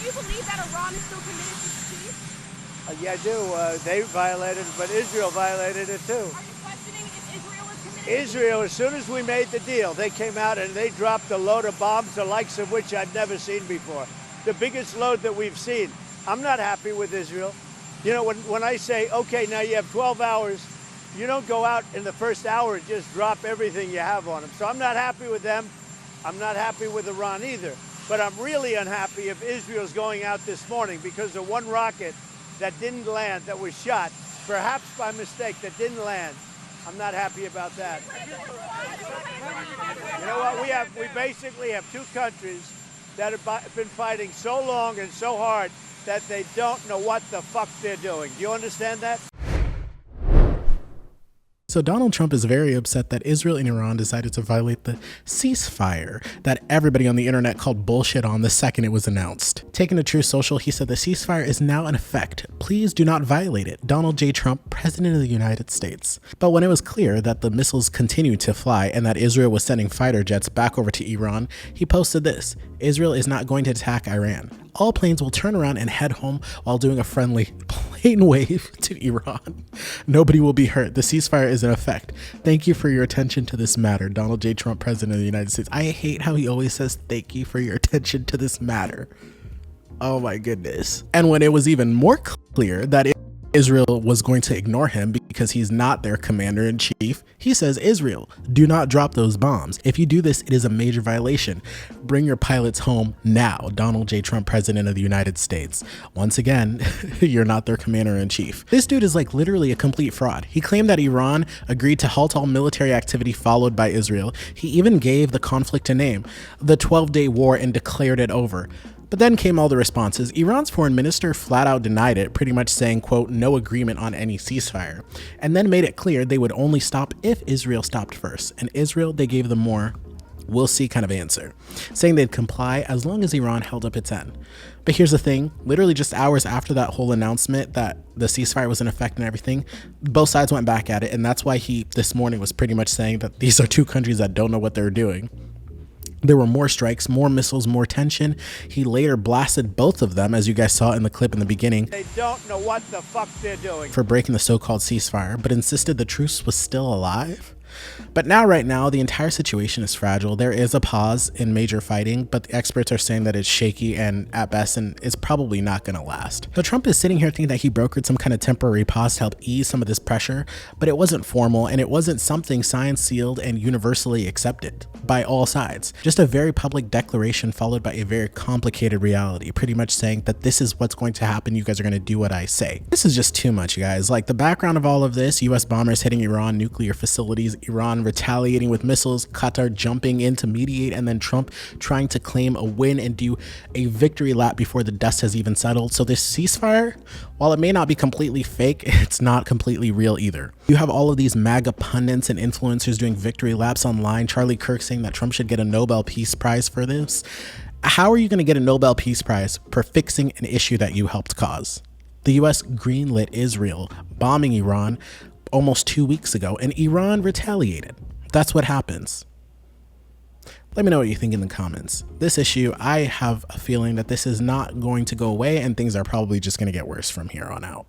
you believe that Iran is still committed to peace? Yeah, I do. They violated it, but Israel violated it too. Are you questioning if Israel is committed? Israel, as soon as we made the deal, they came out and they dropped a load of bombs, the likes of which I'd never seen before. The biggest load that we've seen. I'm not happy with Israel. You know, when I say, okay, now you have 12 hours, you don't go out in the first hour and just drop everything you have on them. So I'm not happy with them. I'm not happy with Iran either. But I'm really unhappy if Israel's going out this morning because of one rocket that didn't land, that was shot, perhaps by mistake, that didn't land. I'm not happy about that. You know what? We basically have two countries that have been fighting so long and so hard that they don't know what the fuck they're doing. Do you understand that? So Donald Trump is very upset that Israel and Iran decided to violate the ceasefire that everybody on the internet called bullshit on the second it was announced. Taking to Truth Social, he said the ceasefire is now in effect. Please do not violate it. Donald J. Trump, President of the United States. But when it was clear that the missiles continued to fly and that Israel was sending fighter jets back over to Iran, he posted this: Israel is not going to attack Iran. All planes will turn around and head home while doing a friendly plane wave to Iran. Nobody will be hurt. The ceasefire is in effect. Thank you for your attention to this matter. Donald J. Trump, President of the United States. I hate how he always says, thank you for your attention to this matter. Oh my goodness. And when it was even more clear that Israel was going to ignore him because he's not their commander-in-chief, he says, Israel, do not drop those bombs. If you do this, it is a major violation. Bring your pilots home now. Donald J. Trump, President of the United States. Once again, you're not their commander-in-chief. This dude is like literally a complete fraud. He claimed that Iran agreed to halt all military activity followed by Israel. He even gave the conflict a name, the 12-day war, and declared it over. But then came all the responses. Iran's foreign minister flat out denied it, pretty much saying, quote, no agreement on any ceasefire, and then made it clear they would only stop if Israel stopped first. And Israel, they gave them more we'll see kind of answer, saying they'd comply as long as Iran held up its end. But here's the thing, literally just hours after that whole announcement that the ceasefire was in effect and everything, both sides went back at it, and that's why he this morning was pretty much saying that these are two countries that don't know what they're doing. There were more strikes, more missiles, more tension. He later blasted both of them, as you guys saw in the clip in the beginning. They don't know what the fuck they're doing. For breaking the so-called ceasefire, but insisted the truce was still alive. But now, right now, the entire situation is fragile. There is a pause in major fighting, but the experts are saying that it's shaky and at best, and it's probably not going to last. So Trump is sitting here thinking that he brokered some kind of temporary pause to help ease some of this pressure, but it wasn't formal and it wasn't something signed, sealed, and universally accepted by all sides. Just a very public declaration followed by a very complicated reality, pretty much saying that this is what's going to happen. You guys are going to do what I say. This is just too much, guys. Like, the background of all of this, US bombers hitting Iran nuclear facilities, Iran retaliating with missiles, Qatar jumping in to mediate, and then Trump trying to claim a win and do a victory lap before the dust has even settled. So this ceasefire, while it may not be completely fake, it's not completely real either. You have all of these MAGA pundits and influencers doing victory laps online, Charlie Kirk saying that Trump should get a Nobel Peace Prize for this. How are you going to get a Nobel Peace Prize for fixing an issue that you helped cause? The US greenlit Israel bombing Iran almost 2 weeks ago, and Iran retaliated. That's what happens. Let me know what you think in the comments. This issue, I have a feeling that this is not going to go away, and things are probably just going to get worse from here on out.